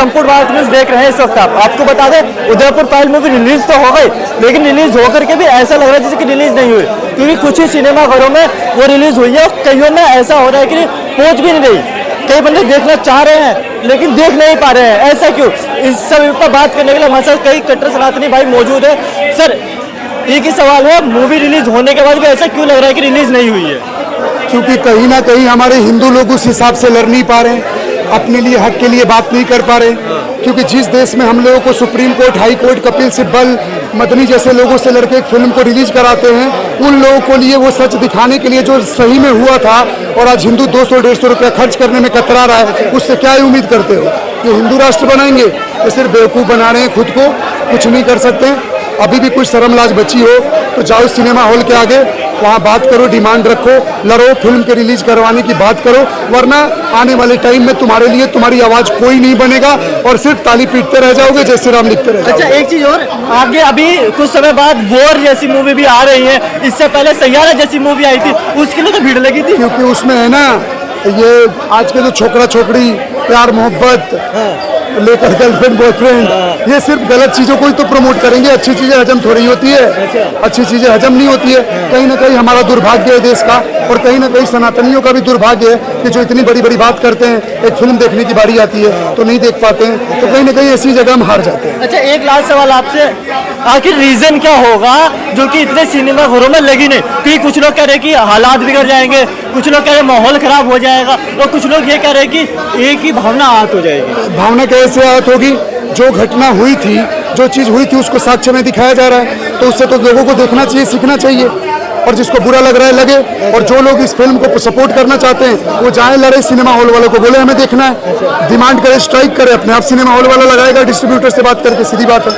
संपूर्ण भारत न्यूज देख रहे हैं इस वक्त आपको बता दें उदयपुर फाइल मूवी रिलीज तो हो गई, लेकिन रिलीज होकर के भी ऐसा लग रहा है जैसे कि रिलीज नहीं हुई, क्योंकि कुछ ही सिनेमा घरों में वो रिलीज हुई है। कईयों में ऐसा हो रहा है कि पहुंच भी नहीं रही, कई बंदे देखना चाह रहे हैं लेकिन देख नहीं पा रहे हैं। ऐसा क्यों? इस सब पर बात करने के लिए हमारे साथ कई कट्टर सनातनी भाई मौजूद है। सर, एक ही सवाल है, मूवी रिलीज होने के बाद भी ऐसा क्यों लग रहा है कि रिलीज नहीं हुई है? क्योंकि कहीं ना कहीं हमारे हिंदू लोग उस हिसाब से लड़ नहीं पा रहे, अपने लिए हक के लिए बात नहीं कर पा रहे, क्योंकि जिस देश में हम लोगों को Supreme Court, High Court, Kapil Sibal, Madani जैसे लोगों से लड़के एक फिल्म को रिलीज कराते हैं, उन लोगों को लिए वो सच दिखाने के लिए जो सही में हुआ था, और आज हिंदू 200-150 रुपया खर्च करने में कतरा रहा है, उससे क्या उम्मीद करते हो कि हिंदू राष्ट्र बनाएंगे? ये सिर्फ बेवकूफ़ बना रहे हैं खुद को, कुछ नहीं कर सकते। अभी भी कुछ शर्म लाज बची हो तो जाओ सिनेमा हॉल के आगे, वहाँ बात करो, डिमांड रखो, लड़ो, फिल्म के रिलीज करवाने की बात करो, वरना आने वाले टाइम में तुम्हारे लिए तुम्हारी आवाज कोई नहीं बनेगा और सिर्फ ताली पीटते रह जाओगे, जय श्री राम लिखते रह जाओगे। अच्छा, एक चीज और, आगे अभी कुछ समय बाद वॉर जैसी मूवी भी आ रही है, इससे पहले सैयारा जैसी मूवी आई थी, उसके लिए तो भीड़ लगी थी। क्योंकि उसमें है ना, ये आज के जो छोकरा छोकरी प्यार मोहब्बत लेकर गर्लफ्रेंड बॉयफ्रेंड, ये सिर्फ गलत चीजों को ही तो प्रमोट करेंगे, अच्छी चीजें हजम थोड़ी होती है, अच्छी चीजें हजम नहीं होती है। कहीं ना कहीं हमारा दुर्भाग्य है देश का, और कहीं ना कहीं सनातनियों का भी दुर्भाग्य है कि जो इतनी बड़ी बड़ी बात करते हैं, एक फिल्म देखने की बारी आती है तो नहीं देख पाते हैं, तो कहीं ना कहीं ऐसी जगह हम हार जाते हैं। अच्छा, एक लास्ट सवाल आपसे, आखिर रीजन क्या होगा जो कि इतने सिनेमा घरों में लगी नहीं? क्योंकि कुछ लोग कह रहे हैं कि हालात बिगड़ जाएंगे, कुछ लोग कह रहे हैं माहौल खराब हो जाएगा, और कुछ लोग ये कह रहे हैं कि एक ही भावना आहत हो जाएगी। भावना कैसे आहत होगी? जो घटना हुई थी, जो चीज हुई थी, उसको साक्ष्य में दिखाया जा रहा है, तो उससे तो लोगों को देखना चाहिए, सीखना चाहिए, और जिसको बुरा लग रहा है लगे, और जो लोग इस फिल्म को सपोर्ट करना चाहते हैं वो जाए, लड़े, सिनेमा हॉल वालों को बोले हमें देखना है, डिमांड करे, स्ट्राइक करे, अपने आप सिनेमा हॉल वाला लगाएगा डिस्ट्रीब्यूटर से बात करके, सीधी बात है।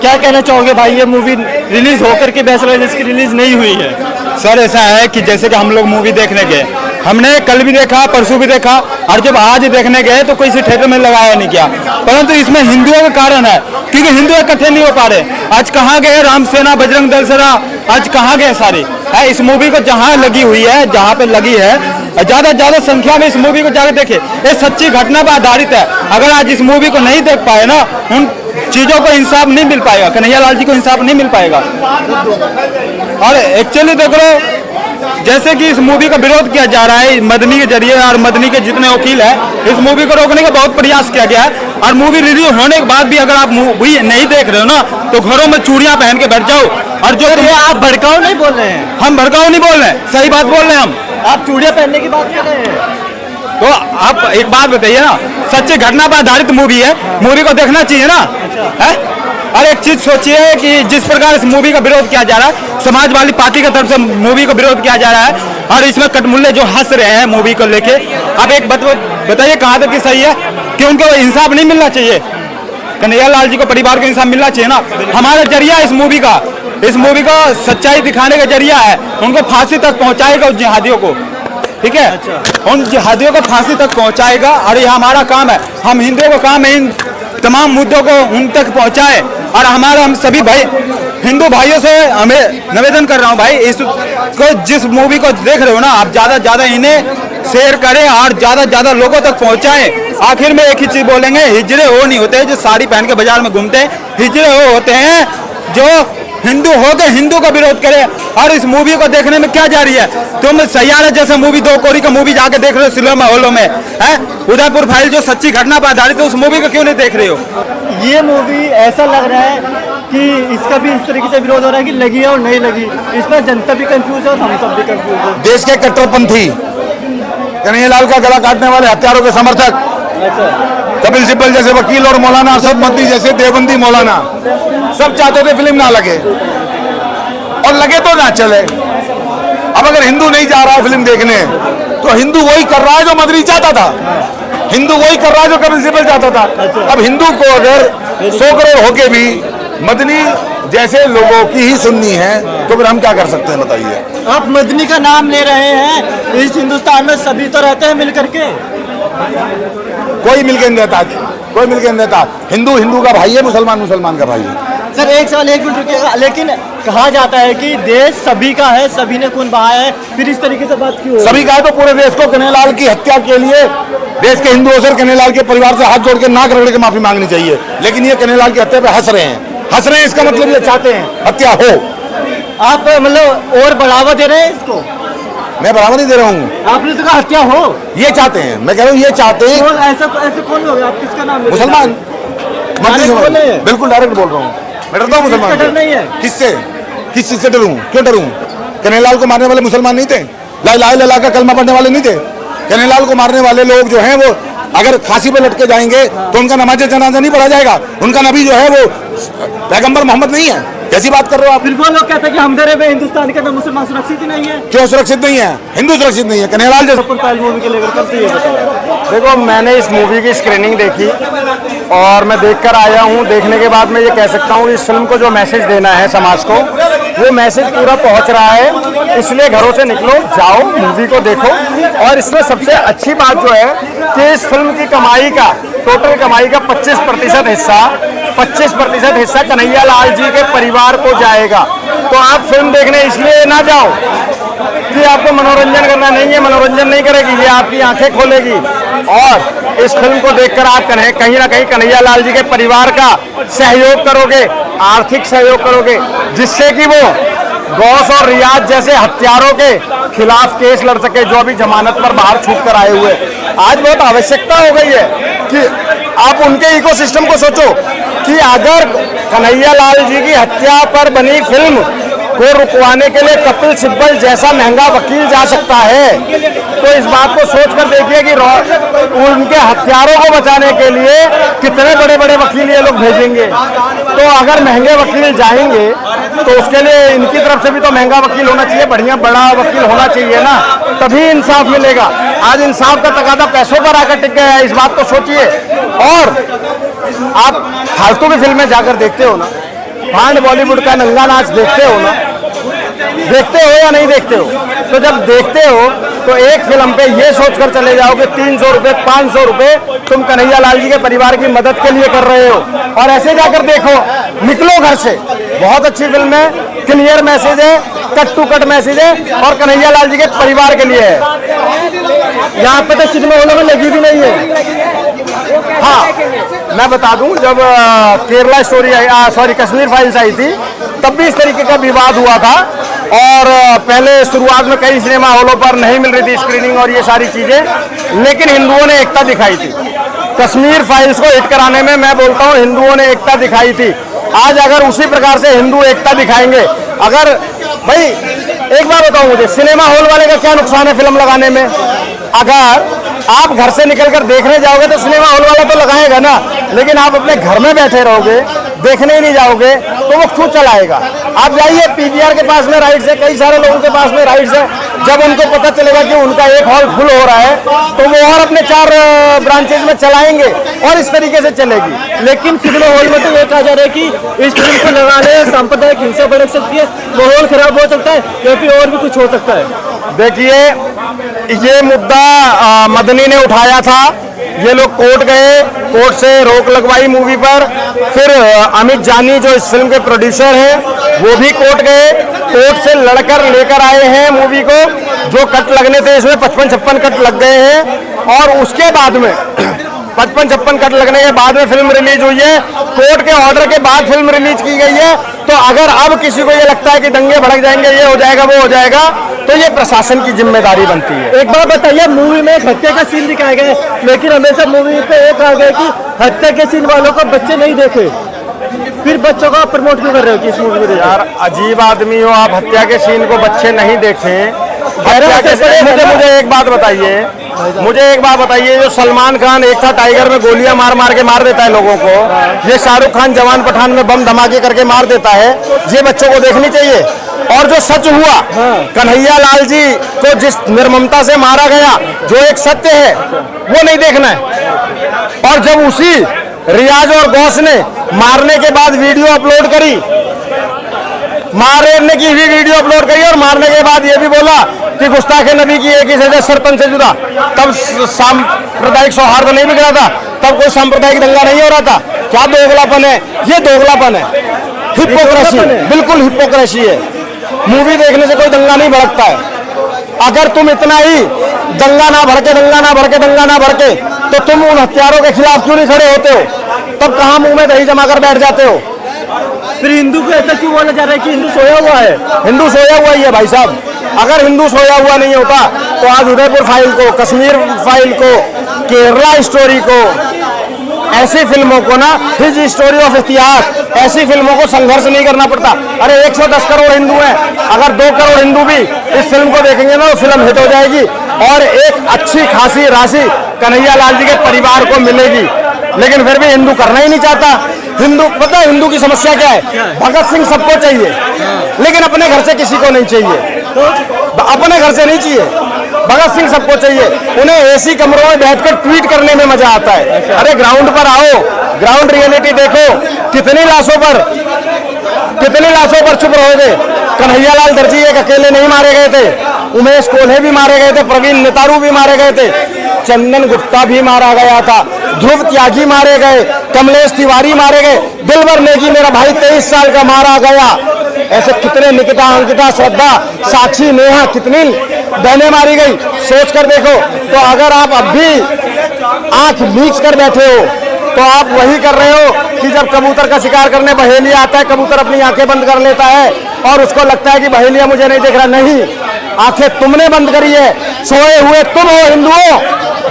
क्या कहना चाहोगे भाई, ये मूवी रिलीज होकर के बेहतर है जिसकी रिलीज नहीं हुई है? सर, ऐसा है कि जैसे कि हम लोग मूवी देखने गए, हमने कल भी देखा, परसों भी देखा, और जब आज देखने गए तो कोई थिएटर में लगाया नहीं किया, परंतु इसमें हिंदुओं का कारण है, क्योंकि हिंदू इकट्ठे नहीं हो पा रहे। आज कहाँ गए राम सेना, बजरंग दल सेना, आज कहाँ गए सारे? है इस मूवी को जहाँ लगी हुई है, जहाँ पे लगी है, ज्यादा संख्या में इस मूवी को जाकर देखे। ये सच्ची घटना पर आधारित है। अगर आज इस मूवी को नहीं देख पाए ना, उन चीजों को इंसाफ नहीं मिल पाएगा, कन्हैया लाल जी को इंसाफ नहीं मिल पाएगा। और एक्चुअली देख लो, जैसे कि इस मूवी का विरोध किया जा रहा है मदनी के जरिए, और मदनी के जितने वकील हैं, इस मूवी को रोकने का बहुत प्रयास किया गया है, और मूवी रिलीज होने के बाद भी अगर आप मूवी नहीं देख रहे हो ना, तो घरों में चूड़ियां पहन के बैठ जाओ। और जो आप भड़काऊ नहीं बोल रहे हैं? हम भड़काऊ नहीं बोल रहे हैं, सही बात बोल रहे हैं हम। आप चूड़ियां पहनने की बात कर रहे हैं, तो आप एक बात बताइए ना, सच्ची घटना पर आधारित मूवी है, मूवी को देखना चाहिए ना, है? और एक चीज सोचिए कि जिस प्रकार इस मूवी का विरोध किया जा रहा है, समाजवादी पार्टी की तरफ से मूवी का विरोध किया जा रहा है, और इसमें कटमुल्ले जो हंस रहे हैं मूवी को लेके, अब एक बताइए कहाँ तक की सही है कि उनको इंसाफ नहीं मिलना चाहिए? कन्हैया लाल जी को, परिवार को इंसाफ मिलना चाहिए ना। हमारा जरिया इस मूवी का सच्चाई दिखाने का जरिया है, उनको फांसी तक पहुंचाएगा उन जिहादियों को, ठीक है? उन जिहादियों को फांसी तक पहुंचाएगा, और ये हमारा काम है, हम हिंदुओं का काम है इन तमाम मुद्दों को उन तक पहुंचाए। और हम सभी भाई हिंदू भाइयों से हमें निवेदन कर रहा हूं, भाई इसको, जिस मूवी को देख रहे हो ना, आप ज्यादा इन्हें शेयर करें और ज्यादा लोगों तक पहुंचाएं। आखिर में एक ही चीज बोलेंगे, हिजड़े वो नहीं होते जो साड़ी पहन के बाजार में घूमते हैं, हिजड़े वो होते हैं जो हिंदू होकर हिंदू का विरोध करे। और इस मूवी को देखने में क्या जा रही है? तुम सैयारा जैसे मूवी, 2 कौड़ी का मूवी जाके देख रहे हो सिनेमा हॉलों में, है? उदयपुर फाइल जो सच्ची घटना पर आधारित है, उस मूवी को क्यों नहीं देख रहे हो? ये मूवी ऐसा लग रहा है कि इसका भी इस तरीके से विरोध हो रहा है कि लगी है और नहीं लगी, इसमें जनता भी कंफ्यूज है और हम सब भी कंफ्यूज है। देश के कट्टरपंथी, कन्हैया लाल का गला काटने वाले हत्यारों के समर्थक, कपिल सिब्बल जैसे वकील और मौलाना अरशद मदनी जैसे देवबंदी मौलाना, सब चाहते थे फिल्म ना लगे, और लगे तो ना चले। अब अगर हिंदू नहीं जा रहा है फिल्म देखने, तो हिंदू वही कर रहा है जो मदनी चाहता था, हिंदू वही कर रहा है जो कपिल सिब्बल चाहता था। अब हिंदू को अगर 100 करोड़ होके भी मदनी जैसे लोगों की ही सुननी है, तो फिर हम क्या कर सकते हैं बताइए? आप मदनी का नाम ले रहे हैं, इस हिंदुस्तान में सभी तो रहते हैं मिल करके। कोई मिलकर नहीं रहता, कोई मिलकर नहीं रहता। हिंदू का भाई है, मुसलमान का भाई है। सर एक सवाल, एक मिनट रुकिएगा, लेकिन कहा जाता है कि देश सभी का है, सभी ने खून बहाया है, फिर इस तरीके से बात क्यों? सभी का है तो पूरे देश को कन्हैया लाल की हत्या के लिए देश के हिंदुओं से कन्हैयालाल के परिवार से हाथ जोड़ के नाक रगड़ के माफी मांगनी चाहिए। लेकिन ये कन्हैयालाल की हत्या पे हंस रहे हैं, इसका मतलब ये चाहते हैं हत्या हो। आप मतलब और बढ़ावा दे रहे हैं इसको? मैं बढ़ावा नहीं दे रहा हूँ, आपने तो कहा हत्या हो। ये चाहते हैं, मैं कह रहा हूँ ये चाहते हैं। ऐसे कौन लोग हैं? आप किसका नाम ले रहे हैं? मुसलमान डायरेक्ट बोल रहे हैं? बिल्कुल डायरेक्ट बोल रहा हूँ, मैं डरता हूँ मुसलमान किसका डर नहीं है? किससे, किस चीज से डरूं, क्यों डरूं? कन्हैयालाल को मारने वाले मुसलमान नहीं थे? ला इलाहा इल्लल्लाह का कलमा पढ़ने वाले नहीं थे? कन्हैयालाल को मारने वाले लोग जो हैं वो अगर फांसी पर लटके जाएंगे तो उनका नमाज जनाजा नहीं पढ़ा जाएगा? उनका नबी जो है वो पैगंबर मोहम्मद नहीं है? कैसी बात कर रहे हो आप? फिर वो लोग कहते हैं कि हम दे रहे हैं हिंदुस्तान के अंदर मुसलमान सुरक्षित ही नहीं है। क्यों सुरक्षित नहीं है? हिंदू सुरक्षित नहीं है? कन्हैयालाल जैसे मूवी के लेकर कब से ये बताया? देखो, मैंने इस मूवी की स्क्रीनिंग देखी और मैं देखकर आया हूँ। देखने के बाद मैं ये कह सकता हूँ इस फिल्म को जो मैसेज देना है समाज को, वो मैसेज पूरा पहुँच रहा है। इसलिए घरों से निकलो, जाओ, मूवी को देखो। और इसमें सबसे अच्छी बात जो है कि इस फिल्म की कमाई का, टोटल कमाई का 25% हिस्सा कन्हैयालाल जी के परिवार को जाएगा। तो आप फिल्म देखने इसलिए ना जाओ कि आपको मनोरंजन करना नहीं है, मनोरंजन नहीं करेगी, ये आपकी आंखें खोलेगी। और इस फिल्म को देखकर आप कहीं ना कहीं कन्हैयालाल जी के परिवार का सहयोग करोगे, आर्थिक सहयोग करोगे, जिससे कि वो गौस और रियाज जैसे हत्यारों के खिलाफ केस लड़ सके, जो अभी जमानत पर बाहर छूट कर आए हुए। आज बहुत आवश्यकता हो गई है कि आप उनके इकोसिस्टम को सोचो कि अगर कन्हैयालाल जी की हत्या पर बनी फिल्म को रुकवाने के लिए कपिल सिब्बल जैसा महंगा वकील जा सकता है, तो इस बात को सोचकर देखिए कि उनके हत्यारों को बचाने के लिए कितने बड़े बड़े वकील ये लोग भेजेंगे। तो अगर महंगे वकील जाएंगे तो उसके लिए इनकी तरफ से भी तो महंगा वकील होना चाहिए, बढ़िया बड़ा वकील होना चाहिए ना, तभी इंसाफ मिलेगा। आज इंसाफ का तकादा पैसों पर आकर टिक गया है, इस बात को सोचिए। और आप फालतू की फिल्में जाकर देखते हो ना, भांड बॉलीवुड का नंगा नाच देखते हो ना, देखते हो या नहीं देखते हो? तो जब देखते हो तो एक फिल्म पे ये सोचकर चले जाओ कि 300 रुपए 500 रुपए तुम कन्हैयालाल जी के परिवार की मदद के लिए कर रहे हो, और ऐसे जाकर देखो, निकलो घर से। बहुत अच्छी फिल्म है, क्लियर मैसेज है, कट टू कट मैसेज है, और कन्हैयालाल जी के परिवार के लिए है। यहाँ पे तो सिनेमा हॉलों में लगी भी नहीं है। हाँ, मैं बता दूं, जब केरला स्टोरी कश्मीर फाइल्स आई थी, तब भी इस तरीके का विवाद हुआ था। और पहले शुरुआत में कई सिनेमा हॉलों पर नहीं मिल रही थी स्क्रीनिंग और ये सारी चीजें, लेकिन हिंदुओं ने एकता दिखाई थी। कश्मीर फाइल्स को हिट कराने में मैं बोलता हूँ हिंदुओं ने एकता दिखाई थी। आज अगर उसी प्रकार से हिंदू एकता दिखाएंगे, अगर भाई एक बार बताओ मुझे, सिनेमा हॉल वाले का क्या नुकसान है फिल्म लगाने में? अगर आप घर से निकलकर देखने जाओगे तो सिनेमा हॉल वाला तो लगाएगा ना, लेकिन आप अपने घर में बैठे रहोगे, देखने ही नहीं जाओगे, तो वो क्यों चलाएगा? आप जाइए, पीवीआर के पास में राइट्स है, कई सारे लोगों के पास में राइट्स है। जब उनको पता चलेगा कि उनका एक हॉल फुल हो रहा है, तो वो और अपने 4 ब्रांचेज में चलाएंगे और इस तरीके से चलेगी। लेकिन सिनेमा हॉल में तो ये कहा जा रहा है कि इस फिल्म को लगाने से सांप्रदायिक हिंसा भड़क सकती है, माहौल खराब हो सकता है, या फिर और भी कुछ हो सकता है। देखिए, ये मुद्दा मदनी ने उठाया था, ये लोग कोर्ट गए, कोर्ट से रोक लगवाई मूवी पर। फिर अमित जानी जो इस फिल्म के प्रोड्यूसर हैं, वो भी कोर्ट गए, कोर्ट से लड़कर लेकर आए हैं मूवी को। जो कट लगने थे इसमें 55-56 कट लग गए हैं, और उसके बाद में 55-56 कट लगने के बाद में फिल्म रिलीज हुई है। कोर्ट के ऑर्डर के बाद फिल्म रिलीज की गई है। तो अगर अब किसी को ये लगता है कि दंगे भड़क जाएंगे, ये हो जाएगा, वो हो जाएगा, तो ये प्रशासन की जिम्मेदारी बनती है। एक बात बताइए, मूवी में एक हत्या का सीन दिखाए गए, लेकिन हमेशा मूवी पे ये कहा गया कि हत्या के सीन वालों को बच्चे नहीं देखे, फिर बच्चों को आप प्रमोट क्यों कर रहे हो कि इस मूवी में? यार अजीब आदमी हो आप, हत्या के सीन को बच्चे नहीं देखे। मुझे एक बात बताइए, जो सलमान खान एक था टाइगर में गोलियां मार मार के मार देता है लोगों को, ये शाहरुख खान जवान पठान में बम धमाके करके मार देता है, ये बच्चों को देखनी चाहिए। और जो सच हुआ, कन्हैयालाल जी को जिस निर्ममता से मारा गया, जो एक सत्य है, वो नहीं देखना है। और जब उसी रियाज और गौस ने मारने के बाद वीडियो अपलोड करी, मारने की भी वीडियो अपलोड करी, और मारने के बाद ये भी बोला कि गुस्ताखे नबी की एक ही सजा सरपंच से जुदा, तब सांप्रदायिक सौहार्द नहीं बिगड़ा था, तब कोई सांप्रदायिक दंगा नहीं हो रहा था। क्या दोगलापन है, ये दोगलापन है, हिपोक्रेसी, बिल्कुल हिपोक्रेसी है। मूवी देखने से कोई दंगा नहीं भड़कता है। अगर तुम इतना ही दंगा ना भड़के तो तुम उन हत्यारों के खिलाफ क्यों नहीं खड़े होते हो? तब कहां मुंह में दही जमा कर बैठ जाते हो? फिर हिंदू को ऐसा क्यों बोला जा रहा है कि हिंदू सोया हुआ है? हिंदू सोया हुआ ही है भाई साहब। अगर हिंदू सोया हुआ नहीं होता तो आज उदयपुर फाइल को, कश्मीर फाइल को, केरला स्टोरी को, ऐसी फिल्मों को ना, हिज स्टोरी ऑफ इतिहास, ऐसी फिल्मों को संघर्ष नहीं करना पड़ता। अरे 110 करोड़ हिंदू हैं, अगर 2 करोड़ हिंदू भी इस फिल्म को देखेंगे ना तो फिल्म हिट हो जाएगी और एक अच्छी खासी राशि कन्हैया लाल जी के परिवार को मिलेगी। लेकिन फिर भी हिंदू करना ही नहीं चाहता। हिंदू, पता है हिंदू की समस्या क्या है? भगत सिंह सबको चाहिए, लेकिन अपने घर से किसी को नहीं चाहिए। अपने घर से नहीं चाहिए, भगत सिंह सबको चाहिए। उन्हें एसी कमरों में बैठकर ट्वीट करने में मजा आता है। अरे ग्राउंड पर आओ, ग्राउंड रियलिटी देखो। कितनी लाशों पर चुप रहोगे? कन्हैया लाल दर्जी एक अकेले नहीं मारे गए थे, उमेश कोल्हे भी मारे गए थे, प्रवीण नेतारू भी मारे गए थे, चंदन गुप्ता भी मारा गया था, ध्रुव त्यागी मारे गए, कमलेश तिवारी मारे गए, दिलबर नेगी मेरा भाई 23 साल का मारा गया। ऐसे कितने, निकिता, अंकिता, श्रद्धा, साक्षी, नेहा, कितनी बहनें मारी गई। सोच कर देखो। तो अगर आप अब भी आंख मीच कर बैठे हो तो आप वही कर रहे हो कि जब कबूतर का शिकार करने बहेलिया आता है, कबूतर अपनी आंखें बंद कर लेता है और उसको लगता है कि बहेलिया मुझे नहीं देख रहा। नहीं, आंखें तुमने बंद करी है, सोए हुए तुम हो हिंदुओं,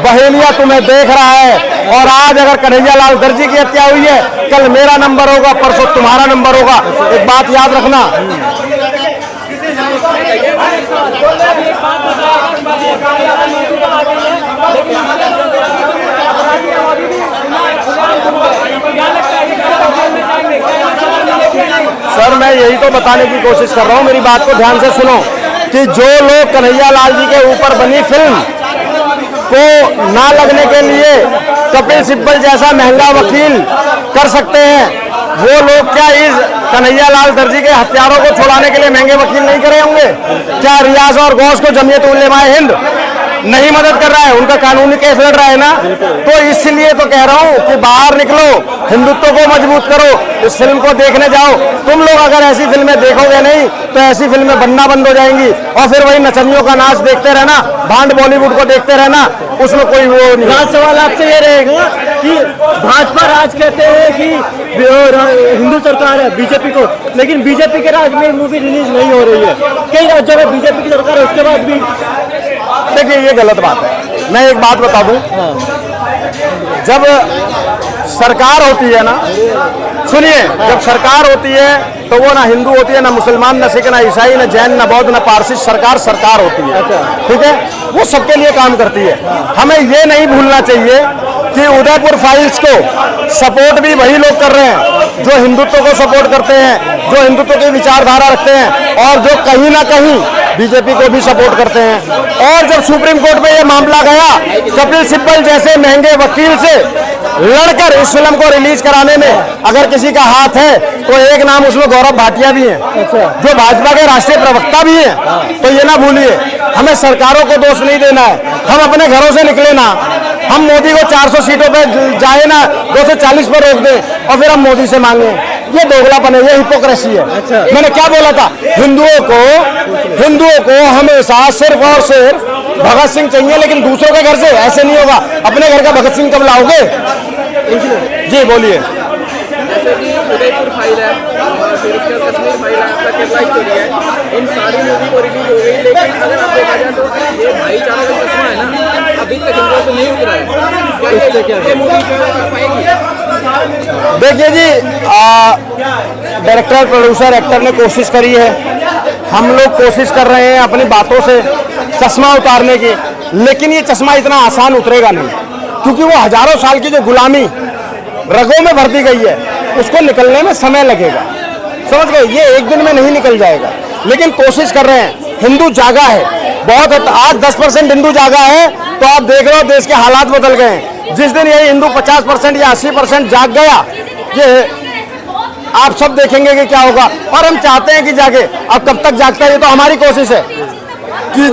बहेलिया तुम्हें देख रहा है। और आज अगर कन्हैया लाल दर्जी की हत्या हुई है, कल मेरा नंबर होगा, परसों तुम्हारा नंबर होगा। एक बात याद रखना। सर मैं यही तो बताने की कोशिश कर रहा हूँ, मेरी बात को ध्यान से सुनो, कि जो लोग कन्हैया लाल जी के ऊपर बनी फिल्म को ना लगने के लिए कपिल सिब्बल जैसा महंगा वकील कर सकते हैं, वो लोग क्या इस कन्हैया लाल दर्जी के हत्यारों को छुड़ाने के लिए महंगे वकील नहीं करे होंगे? क्या रियाज और गौस को जमीयत उलेमाए हिंद नहीं मदद कर रहा है? उनका कानूनी केस लड़ रहा है ना। तो इसलिए तो कह रहा हूँ कि बाहर निकलो, हिंदुत्व को मजबूत करो, इस फिल्म को देखने जाओ। तुम लोग अगर ऐसी फिल्में देखोगे नहीं तो ऐसी फिल्में बनना बंद हो जाएंगी और फिर वही नचनियों का नाच देखते रहना, भांड बॉलीवुड को देखते रहना, उसमें कोई वो नहीं। लास्ट सवाल आपसे ये रहेगा कि भाजपा राज कहते हैं कि हिंदू सरकार है बीजेपी को, लेकिन बीजेपी के राज में मूवी रिलीज नहीं हो रही है, कई राज्यों में बीजेपी की सरकार है, उसके बाद भी। देखिए ये गलत बात है। मैं एक बात बता दूं, जब सरकार होती है ना, सुनिए, जब सरकार होती है तो वो ना हिंदू होती है, ना मुसलमान, ना सिख, ना ईसाई, ना जैन, ना बौद्ध, ना पारसी, सरकार होती है। ठीक है, वो सबके लिए काम करती है। हमें ये नहीं भूलना चाहिए कि उदयपुर फाइल्स को सपोर्ट भी वही लोग कर रहे हैं जो हिंदुत्व को सपोर्ट करते हैं, जो हिंदुत्व की विचारधारा रखते हैं और जो कहीं ना कहीं बीजेपी को भी सपोर्ट करते हैं। और जब सुप्रीम कोर्ट में ये मामला गया, कपिल सिब्बल जैसे महंगे वकील से लड़कर इस फिल्म को रिलीज कराने में अगर किसी का हाथ है तो एक नाम उसमें गौरव भाटिया भी हैं, जो भाजपा के राष्ट्रीय प्रवक्ता भी हैं। तो ये ना भूलिए, हमें सरकारों को दोष नहीं देना है, हम अपने घरों से निकले ना, हम मोदी को 400 सीटों पे जाए ना, 240 पर रोक दें और फिर हम मोदी से मांगे, ये दोगलापन है, ये हिपोक्रेसी है। मैंने क्या बोला था? हिंदुओं को हमेशा सिर्फ और सिर्फ भगत सिंह चाहिए, लेकिन दूसरों के घर से ऐसे नहीं होगा। अपने घर का भगत सिंह कब लाओगे? जी बोलिए। उदयपुर फाइल है और फिर उसके बाद कश्मीर फाइल है, आपका केरला स्टोरी है, इन सारी मूवी को रिलीज हो गई, लेकिन अगर आप देखा जाए तो ये भाईचारा का चश्मा है ना, अभी तक हिंदुओं से नहीं उतरा है। क्या ये मूवी कर पाएगी? देखिए जी, डायरेक्टर, प्रोड्यूसर, एक्टर ने कोशिश करी है, हम लोग कोशिश कर रहे हैं अपनी बातों से चश्मा उतारने की, लेकिन ये चश्मा इतना आसान उतरेगा नहीं, क्योंकि वो हजारों साल की जो गुलामी रगों में भर दी गई है, उसको निकलने में समय लगेगा। समझ गए? ये एक दिन में नहीं निकल जाएगा, लेकिन कोशिश कर रहे हैं। हिंदू जागा है बहुत, आज 10% हिंदू जागा है तो आप देख रहे हो देश के हालात बदल गए हैं। जिस दिन ये हिंदू 50% या 80% जाग गया, ये आप सब देखेंगे कि क्या होगा। और हम चाहते हैं कि जागे, अब कब तक जागता है ये तो हमारी कोशिश है कि